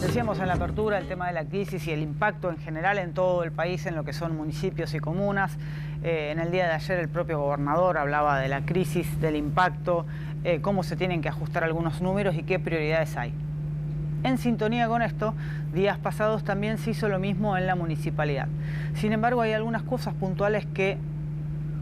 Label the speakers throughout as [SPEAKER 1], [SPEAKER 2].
[SPEAKER 1] Decíamos en la apertura el tema de la crisis y el impacto en general en todo el país en lo que son municipios y comunas. En el día de ayer el propio gobernador hablaba de la crisis, del impacto, cómo se tienen que ajustar algunos números y qué prioridades hay. En sintonía con esto, días pasados también se hizo lo mismo en la municipalidad. Sin embargo, hay algunas cosas puntuales que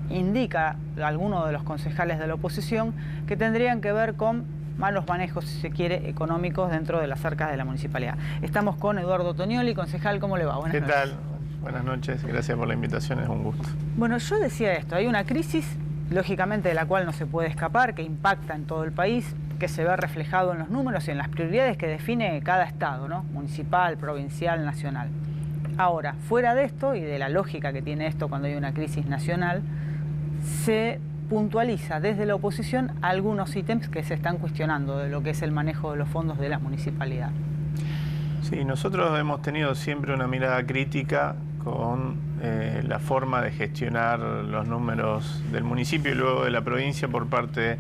[SPEAKER 1] indica alguno de los concejales de la oposición que tendrían que ver con malos manejos, si se quiere, económicos dentro de las arcas de la municipalidad. Estamos con Eduardo Tognoli, concejal. ¿Cómo le va?
[SPEAKER 2] Buenas noches. ¿Qué tal? Buenas noches, gracias por la invitación, es un gusto.
[SPEAKER 1] Bueno, yo decía esto, hay una crisis, lógicamente, de la cual no se puede escapar, que impacta en todo el país, que se ve reflejado en los números y en las prioridades que define cada estado, ¿no? Municipal, provincial, nacional. Ahora, fuera de esto y de la lógica que tiene esto cuando hay una crisis nacional, se puntualiza desde la oposición algunos ítems que se están cuestionando de lo que es el manejo de los fondos de la municipalidad.
[SPEAKER 2] Sí, nosotros hemos tenido siempre una mirada crítica con la forma de gestionar los números del municipio y luego de la provincia por parte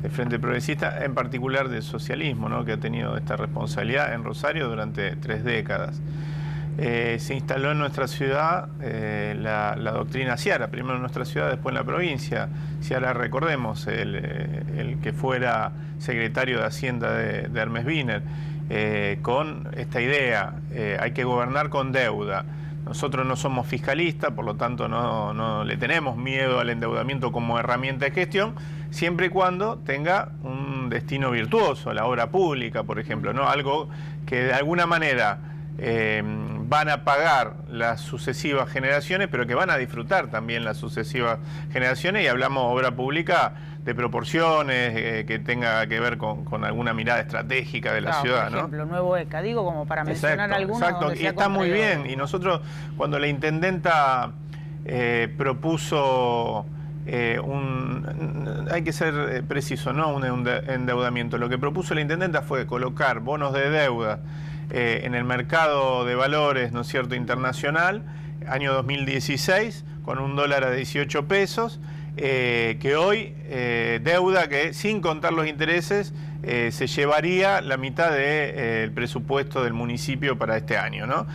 [SPEAKER 2] del Frente Progresista, en particular del socialismo, ¿no?, que ha tenido esta responsabilidad en Rosario durante 3 décadas. Se instaló en nuestra ciudad la doctrina Ciara, primero en nuestra ciudad, después en la provincia. Ciara, recordemos, el que fuera secretario de Hacienda de Hermes Wiener, con esta idea, hay que gobernar con deuda. Nosotros no somos fiscalistas, por lo tanto no le tenemos miedo al endeudamiento como herramienta de gestión, siempre y cuando tenga un destino virtuoso, la obra pública, por ejemplo, ¿no? Algo que de alguna manera van a pagar las sucesivas generaciones, pero que van a disfrutar también las sucesivas generaciones, y hablamos de obra pública de proporciones, que tenga que ver con alguna mirada estratégica de la ciudad,
[SPEAKER 1] por ejemplo, ¿no? Nuevo ECA, digo, como para mencionar algunos.
[SPEAKER 2] Exacto, y está muy bien, y nosotros cuando la intendenta propuso hay que ser preciso, no un endeudamiento, lo que propuso la intendenta fue colocar bonos de deuda en el mercado de valores, ¿no es cierto?, internacional, año 2016, con un dólar a 18 pesos, que hoy deuda que sin contar los intereses se llevaría la mitad del presupuesto del municipio para este año, ¿no?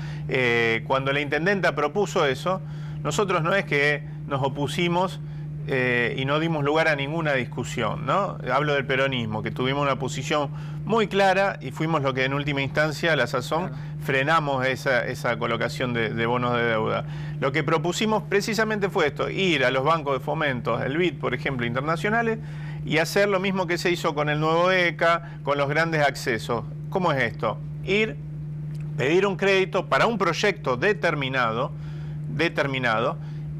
[SPEAKER 2] Cuando la intendenta propuso eso, nosotros no es que nos opusimos y no dimos lugar a ninguna discusión, ¿no? Hablo del peronismo, que tuvimos una posición muy clara y fuimos lo que en última instancia, a la sazón, frenamos esa colocación de bonos de deuda. Lo que propusimos precisamente fue esto, ir a los bancos de fomento, el BID, por ejemplo, internacionales, y hacer lo mismo que se hizo con el nuevo ECA, con los grandes accesos. ¿Cómo es esto? Ir, pedir un crédito para un proyecto determinado,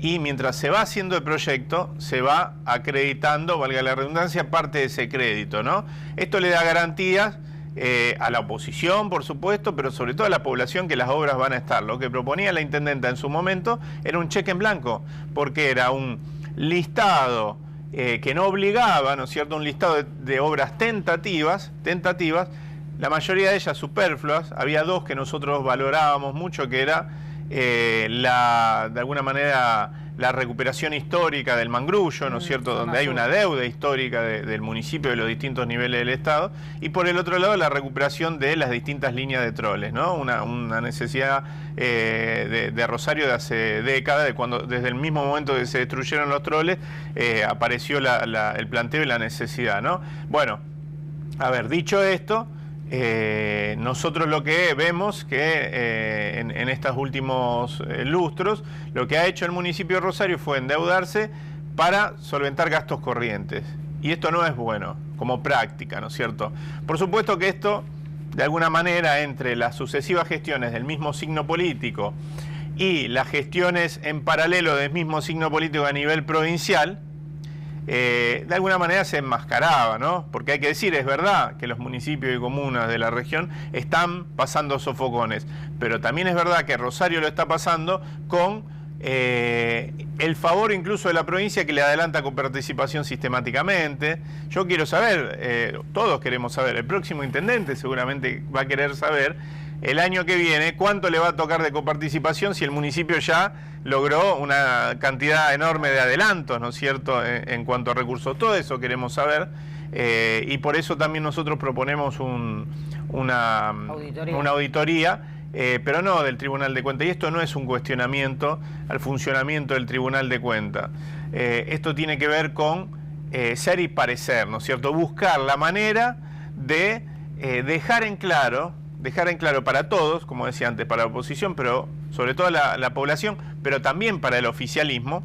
[SPEAKER 2] y mientras se va haciendo el proyecto, se va acreditando, valga la redundancia, parte de ese crédito, ¿no? Esto le da garantías a la oposición, por supuesto, pero sobre todo a la población que las obras van a estar. Lo que proponía la intendenta en su momento era un cheque en blanco, porque era un listado que no obligaba, ¿no es cierto?, un listado de obras tentativas, la mayoría de ellas superfluas. Había 2 que nosotros valorábamos mucho, que era de alguna manera la recuperación histórica del Mangrullo, ¿no es cierto?, donde hay una deuda histórica del municipio de los distintos niveles del Estado, y por el otro lado la recuperación de las distintas líneas de troles, ¿no? Una necesidad de Rosario de hace décadas, desde el mismo momento que se destruyeron los troles, apareció el planteo y la necesidad, ¿no? Bueno, a ver, dicho esto, nosotros lo que vemos que en estos últimos lustros, lo que ha hecho el municipio de Rosario fue endeudarse para solventar gastos corrientes. Y esto no es bueno como práctica, ¿no es cierto? Por supuesto que esto, de alguna manera, entre las sucesivas gestiones del mismo signo político y las gestiones en paralelo del mismo signo político a nivel provincial, de alguna manera se enmascaraba, ¿no? Porque hay que decir, es verdad que los municipios y comunas de la región están pasando sofocones, pero también es verdad que Rosario lo está pasando con el favor incluso de la provincia, que le adelanta con participación sistemáticamente. Yo quiero saber, todos queremos saber, el próximo intendente seguramente va a querer saber el año que viene cuánto le va a tocar de coparticipación si el municipio ya logró una cantidad enorme de adelantos, ¿no es cierto?, en cuanto a recursos. Todo eso queremos saber. Y por eso también nosotros proponemos una auditoría, pero no del Tribunal de Cuentas. Y esto no es un cuestionamiento al funcionamiento del Tribunal de Cuentas. Esto tiene que ver con ser y parecer, ¿no es cierto? Buscar la manera de dejar en claro para todos, como decía antes, para la oposición, pero sobre todo la población, pero también para el oficialismo,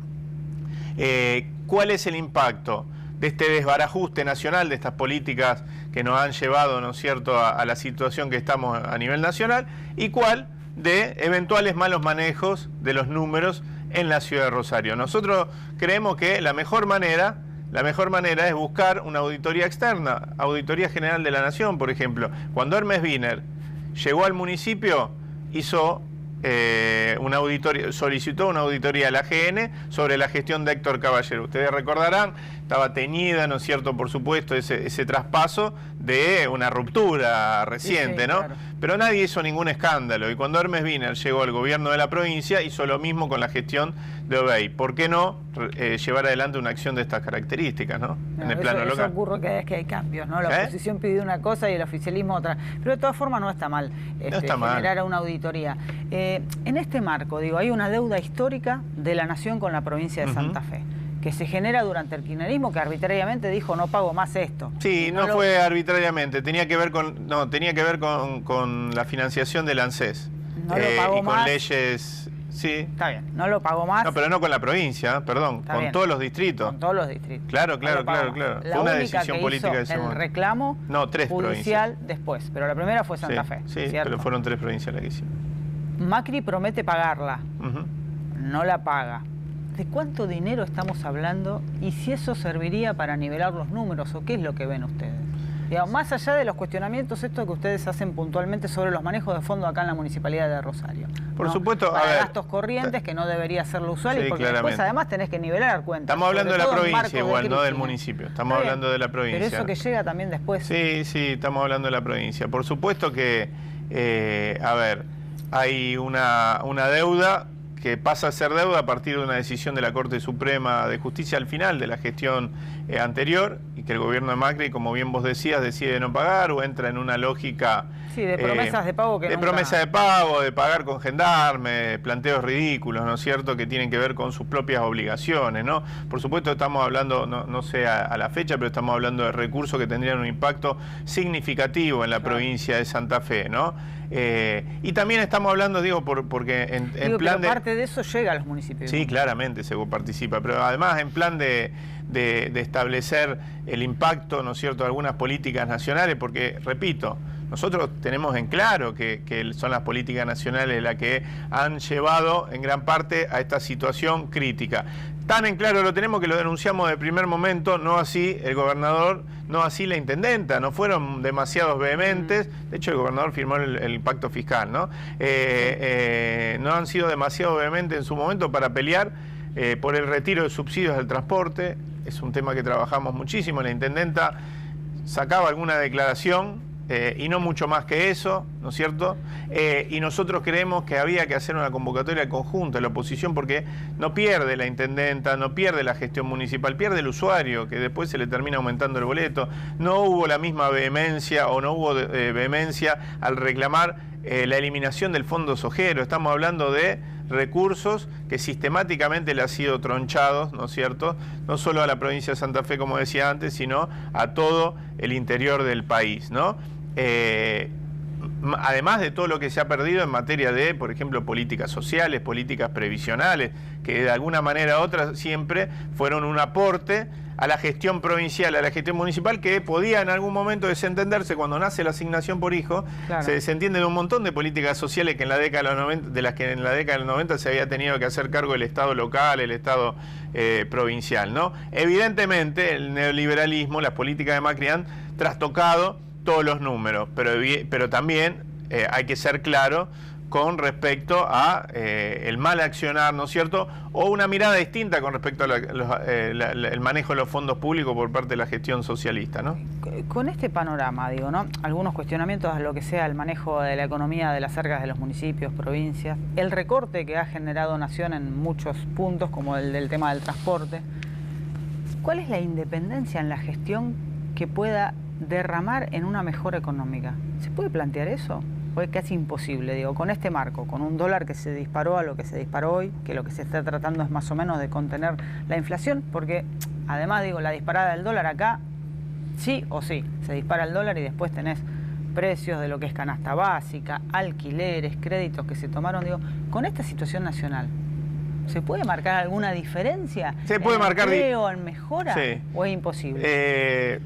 [SPEAKER 2] cuál es el impacto de este desbarajuste nacional, de estas políticas que nos han llevado, ¿no es cierto?, a la situación que estamos a nivel nacional, y cuál de eventuales malos manejos de los números en la ciudad de Rosario. Nosotros creemos que la mejor manera es buscar una auditoría externa, Auditoría General de la Nación, por ejemplo. Cuando Hermes Wiener llegó al municipio, hizo una auditoría, solicitó una auditoría a la AGN sobre la gestión de Héctor Caballero. Ustedes recordarán, estaba teñida, ¿no es cierto?, por supuesto, ese traspaso de una ruptura reciente, sí, ¿no? Claro. Pero nadie hizo ningún escándalo. Y cuando Hermes Wiener llegó al gobierno de la provincia, hizo lo mismo con la gestión de Obey. ¿Por qué no llevar adelante una acción de estas características, ¿no? En el plano local.
[SPEAKER 1] Eso ocurre cada vez que hay cambios, ¿no? La oposición pidió una cosa y el oficialismo otra. Pero de todas formas no está mal, generar una auditoría. En este marco, digo, hay una deuda histórica de la Nación con la provincia de Santa Fe, que se genera durante el kirchnerismo, que arbitrariamente dijo no pago más esto.
[SPEAKER 2] Sí, no fue arbitrariamente, tenía que ver con la financiación del ANSES.
[SPEAKER 1] No lo pagó más.
[SPEAKER 2] Con leyes. Sí.
[SPEAKER 1] Está bien, no lo pagó más.
[SPEAKER 2] No, pero no con la provincia, perdón,
[SPEAKER 1] Está
[SPEAKER 2] con
[SPEAKER 1] bien.
[SPEAKER 2] Todos los distritos.
[SPEAKER 1] Con todos los distritos.
[SPEAKER 2] Claro. Fue una decisión política de ese
[SPEAKER 1] momento. El reclamo judicial después, pero la primera fue Santa Fe.
[SPEAKER 2] Sí,
[SPEAKER 1] ¿cierto?
[SPEAKER 2] pero fueron 3 provincias las que hicimos.
[SPEAKER 1] Macri promete pagarla, no la paga. ¿De cuánto dinero estamos hablando? Y si eso serviría para nivelar los números, ¿o qué es lo que ven ustedes? Digamos, más allá de los cuestionamientos, esto que ustedes hacen puntualmente sobre los manejos de fondo acá en la Municipalidad de Rosario.
[SPEAKER 2] Por supuesto,
[SPEAKER 1] para gastos corrientes, que no debería ser lo usual, y porque después además tenés que nivelar cuentas.
[SPEAKER 2] Estamos hablando de la provincia igual, no del municipio. Estamos hablando de la provincia.
[SPEAKER 1] Pero eso que llega también después.
[SPEAKER 2] Sí, estamos hablando de la provincia. Por supuesto que, hay una deuda que pasa a ser deuda a partir de una decisión de la Corte Suprema de Justicia al final de la gestión anterior, y que el gobierno de Macri, como bien vos decías, decide no pagar o entra en una lógica
[SPEAKER 1] de promesas de pago que
[SPEAKER 2] promesa de pago, de pagar con gendarme, planteos ridículos, ¿no es cierto?, que tienen que ver con sus propias obligaciones, ¿no? Por supuesto estamos hablando, no sé a la fecha, pero estamos hablando de recursos que tendrían un impacto significativo en la provincia de Santa Fe, ¿no? Y también estamos hablando, porque en plan
[SPEAKER 1] pero parte de eso llega a los municipios.
[SPEAKER 2] Sí, claramente se participa, pero además en plan de establecer el impacto, ¿no es cierto?, de algunas políticas nacionales, porque, repito, nosotros tenemos en claro que son las políticas nacionales las que han llevado en gran parte a esta situación crítica. Tan en claro lo tenemos que lo denunciamos de primer momento, no así el gobernador, no así la intendenta, no fueron demasiados vehementes. De hecho el gobernador firmó el pacto fiscal, ¿no? No han sido demasiado vehementes en su momento para pelear por el retiro de subsidios del transporte. Es un tema que trabajamos muchísimo. La intendenta sacaba alguna declaración y no mucho más que eso, ¿no es cierto? Y nosotros creemos que había que hacer una convocatoria conjunta de la oposición, porque no pierde la intendenta, no pierde la gestión municipal, pierde el usuario, que después se le termina aumentando el boleto. No hubo la misma vehemencia o no hubo vehemencia al reclamar la eliminación del fondo sojero. Estamos hablando de recursos que sistemáticamente le han sido tronchados, ¿no es cierto?, no solo a la provincia de Santa Fe, como decía antes, sino a todo el interior del país, ¿no? Además de todo lo que se ha perdido en materia de, por ejemplo, políticas sociales, políticas previsionales, que de alguna manera u otra siempre fueron un aporte a la gestión provincial, a la gestión municipal, que podía en algún momento desentenderse cuando nace la asignación por hijo. Claro. Se desentiende de un montón de políticas sociales que en la década de los 90, de las que en la década de los 90 se había tenido que hacer cargo el Estado local, el Estado provincial, ¿no? Evidentemente el neoliberalismo, las políticas de Macri han trastocado todos los números, pero también hay que ser claro con respecto a el mal accionar, ¿no es cierto?, o una mirada distinta con respecto al manejo de los fondos públicos por parte de la gestión socialista, ¿no?
[SPEAKER 1] Con este panorama, digo, ¿no?, algunos cuestionamientos a lo que sea el manejo de la economía de las arcas de los municipios, provincias, el recorte que ha generado Nación en muchos puntos, como el del tema del transporte. ¿Cuál es la independencia en la gestión que pueda derramar en una mejora económica. ¿Se puede plantear eso? O es casi imposible, digo, con este marco, con un dólar que se disparó a lo que se disparó hoy, que lo que se está tratando es más o menos de contener la inflación, porque además, digo, la disparada del dólar acá, sí o sí, se dispara el dólar y después tenés precios de lo que es canasta básica, alquileres, créditos que se tomaron, digo, con esta situación nacional, ¿se puede marcar alguna diferencia?
[SPEAKER 2] Se puede marcar
[SPEAKER 1] empleo, en mejora,
[SPEAKER 2] sí.
[SPEAKER 1] ¿O es imposible?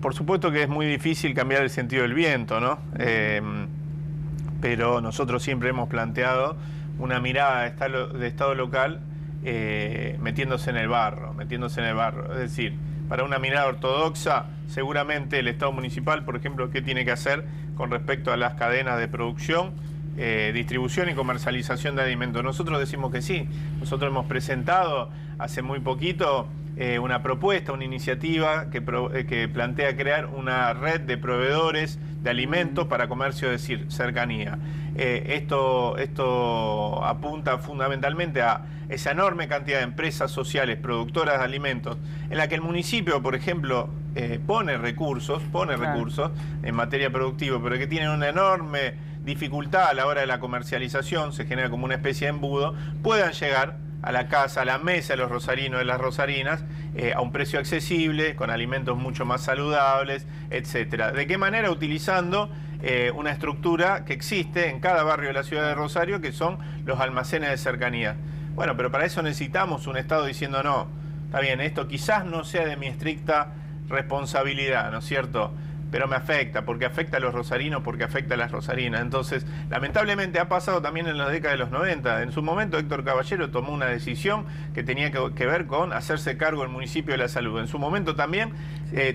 [SPEAKER 2] Por supuesto que es muy difícil cambiar el sentido del viento, ¿no? Pero nosotros siempre hemos planteado una mirada de Estado local metiéndose en el barro. Es decir, para una mirada ortodoxa, seguramente el Estado municipal, por ejemplo, ¿qué tiene que hacer con respecto a las cadenas de producción, distribución y comercialización de alimentos? Nosotros decimos que sí. Nosotros hemos presentado hace muy poquito una propuesta, una iniciativa que plantea crear una red de proveedores de alimentos para comercio de cercanía. Esto apunta fundamentalmente a esa enorme cantidad de empresas sociales productoras de alimentos en la que el municipio, por ejemplo, pone recursos en materia productiva, pero que tienen una enorme dificultad a la hora de la comercialización, se genera como una especie de embudo, puedan llegar a la casa, a la mesa de los rosarinos, de las rosarinas, a un precio accesible, con alimentos mucho más saludables, etcétera. ¿De qué manera? Utilizando una estructura que existe en cada barrio de la ciudad de Rosario, que son los almacenes de cercanía. Bueno, pero para eso necesitamos un Estado diciendo, no, está bien, esto quizás no sea de mi estricta responsabilidad, ¿no es cierto?, pero me afecta, porque afecta a los rosarinos, porque afecta a las rosarinas. Entonces, lamentablemente ha pasado también en la década de los 90. En su momento Héctor Caballero tomó una decisión que tenía que ver con hacerse cargo del municipio de la salud. En su momento también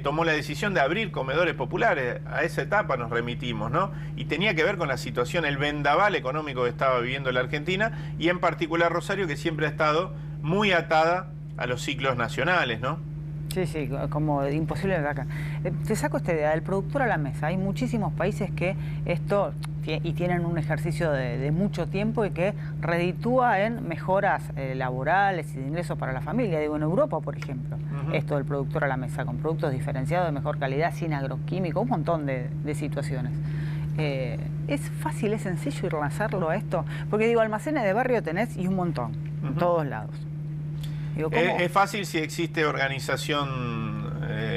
[SPEAKER 2] tomó la decisión de abrir comedores populares. A esa etapa nos remitimos, ¿no? Y tenía que ver con la situación, el vendaval económico que estaba viviendo la Argentina, y en particular Rosario, que siempre ha estado muy atada a los ciclos nacionales, ¿no?
[SPEAKER 1] Sí, sí, como imposible de acá. Te saco esta idea, del productor a la mesa. Hay muchísimos países que esto, y tienen un ejercicio de mucho tiempo y que reditúa en mejoras laborales y de ingresos para la familia. Digo, en Europa, por ejemplo, esto del productor a la mesa, con productos diferenciados de mejor calidad, sin agroquímicos, un montón de situaciones. ¿Es fácil, es sencillo ir a lanzarlo a esto? Porque digo, almacenes de barrio tenés y un montón, en todos lados. Digo,
[SPEAKER 2] es fácil si existe organización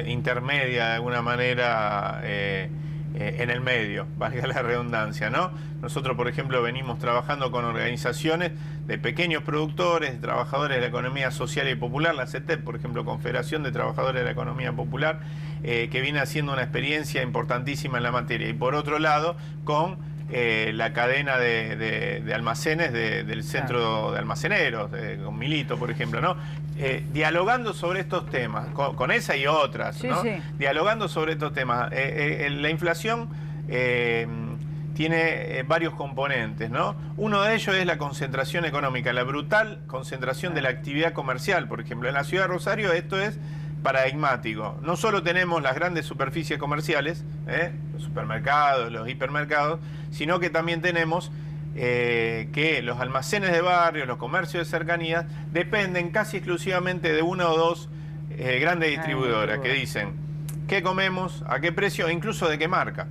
[SPEAKER 2] intermedia de alguna manera en el medio, valga la redundancia, ¿no? Nosotros, por ejemplo, venimos trabajando con organizaciones de pequeños productores, de trabajadores de la economía social y popular, la CETEP, por ejemplo, Confederación de Trabajadores de la Economía Popular, que viene haciendo una experiencia importantísima en la materia. Y por otro lado, con la cadena de almacenes del centro de almaceneros, con Milito, por ejemplo, ¿no? Dialogando sobre estos temas, con esa y otras,
[SPEAKER 1] sí,
[SPEAKER 2] ¿no?
[SPEAKER 1] Sí.
[SPEAKER 2] Dialogando sobre estos temas. La inflación tiene varios componentes, ¿no? Uno de ellos es la concentración económica, la brutal concentración de la actividad comercial. Por ejemplo, en la ciudad de Rosario esto es paradigmático. No solo tenemos las grandes superficies comerciales, los supermercados, los hipermercados, sino que también tenemos que los almacenes de barrio, los comercios de cercanías, dependen casi exclusivamente de una o dos grandes distribuidoras que dicen qué comemos, a qué precio e incluso de qué marca.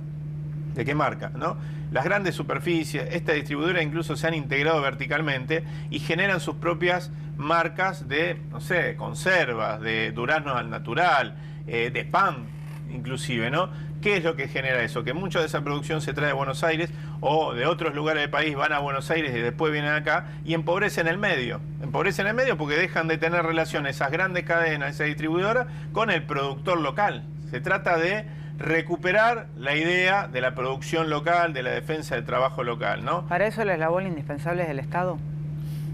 [SPEAKER 2] ¿De qué marca, no? Las grandes superficies, esta distribuidora incluso se han integrado verticalmente y generan sus propias marcas de, no sé, conservas, de duraznos al natural, de pan inclusive, ¿no? ¿Qué es lo que genera eso? Que mucha de esa producción se trae de Buenos Aires o de otros lugares del país, van a Buenos Aires y después vienen acá y empobrecen el medio. Empobrecen el medio porque dejan de tener relación esas grandes cadenas, esa distribuidora, con el productor local. Se trata de recuperar la idea de la producción local, de la defensa del trabajo local, ¿no?
[SPEAKER 1] ¿Para eso el eslabón indispensable es el Estado?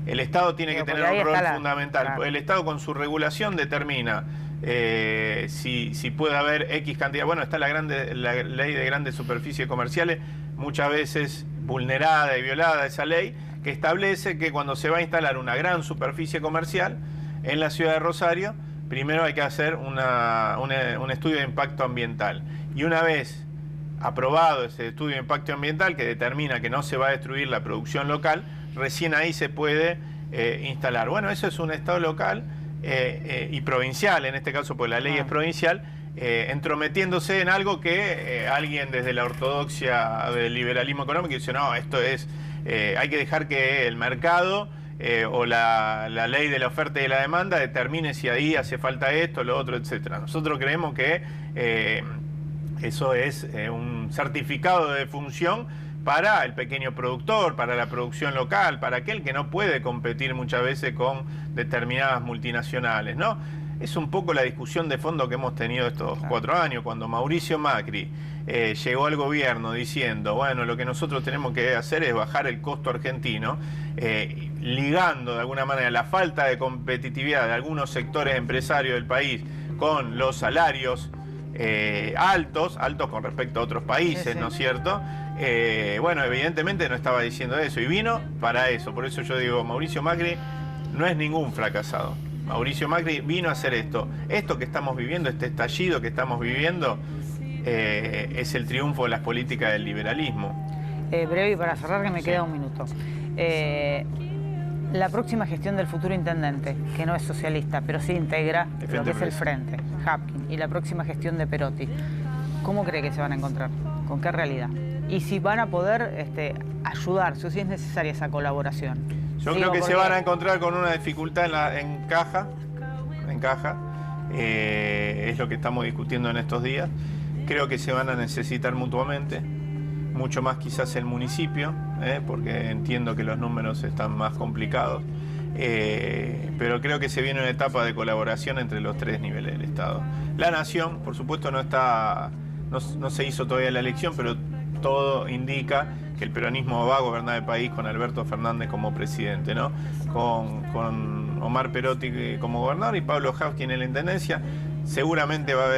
[SPEAKER 2] El Estado tiene que tener un rol fundamental. Claro. El Estado con su regulación determina si puede haber X cantidad. Bueno, está la ley de grandes superficies comerciales, muchas veces vulnerada y violada esa ley, que establece que cuando se va a instalar una gran superficie comercial en la ciudad de Rosario, primero hay que hacer un estudio de impacto ambiental. Y una vez aprobado ese estudio de impacto ambiental que determina que no se va a destruir la producción local, recién ahí se puede instalar. Bueno, eso es un Estado local y provincial, en este caso, pues la ley es provincial, entrometiéndose en algo que alguien desde la ortodoxia del liberalismo económico dice, no, esto es, hay que dejar que el mercado o la ley de la oferta y de la demanda determine si ahí hace falta esto, lo otro, etcétera. Nosotros creemos que eso es un certificado de función para el pequeño productor, para la producción local, para aquel que no puede competir muchas veces con determinadas multinacionales, ¿no? Es un poco la discusión de fondo que hemos tenido estos 4 años, cuando Mauricio Macri llegó al gobierno diciendo, bueno, lo que nosotros tenemos que hacer es bajar el costo argentino, ligando de alguna manera la falta de competitividad de algunos sectores empresarios del país con los salarios altos con respecto a otros países, ¿no es cierto? Bueno, evidentemente no estaba diciendo eso y vino para eso. Por eso yo digo, Mauricio Macri no es ningún fracasado. Mauricio Macri vino a hacer esto. Esto que estamos viviendo, este estallido que estamos viviendo, es el triunfo de las políticas del liberalismo.
[SPEAKER 1] Breve y para cerrar, que me queda un minuto. La próxima gestión del futuro intendente, que no es socialista, pero sí integra lo que es el Frente, Hapkin, y la próxima gestión de Perotti, ¿cómo cree que se van a encontrar? ¿Con qué realidad? Y si van a poder ayudar, si es necesaria esa colaboración.
[SPEAKER 2] Yo creo que se van a encontrar con una dificultad en caja, es lo que estamos discutiendo en estos días. Creo que se van a necesitar mutuamente, mucho más quizás el municipio, porque entiendo que los números están más complicados, pero creo que se viene una etapa de colaboración entre los 3 niveles del Estado. La Nación, por supuesto, no se hizo todavía la elección, pero todo indica que el peronismo va a gobernar el país con Alberto Fernández como presidente, ¿no? Con Omar Perotti como gobernador y Pablo Hapkin en la intendencia. Seguramente va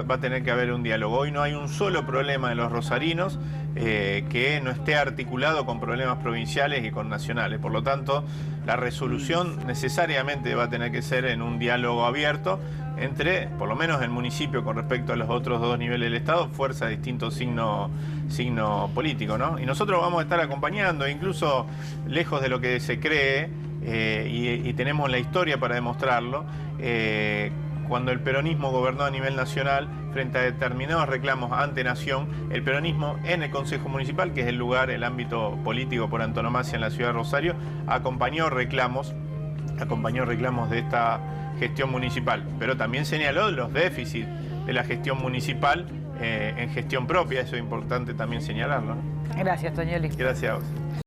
[SPEAKER 2] a tener que haber un diálogo. Hoy no hay un solo problema de los rosarinos que no esté articulado con problemas provinciales y con nacionales. Por lo tanto, la resolución necesariamente va a tener que ser en un diálogo abierto entre, por lo menos el municipio con respecto a los otros 2 niveles del Estado, fuerzas de distinto signo político, ¿no? Y nosotros vamos a estar acompañando, incluso lejos de lo que se cree, y tenemos la historia para demostrarlo, cuando el peronismo gobernó a nivel nacional frente a determinados reclamos ante Nación, el peronismo en el Consejo Municipal, que es el lugar, el ámbito político por antonomasia en la ciudad de Rosario, acompañó reclamos de esta gestión municipal, pero también señaló los déficits de la gestión municipal en gestión propia. Eso es importante también señalarlo, ¿no?
[SPEAKER 1] Gracias, Toñoli.
[SPEAKER 2] Gracias a vos.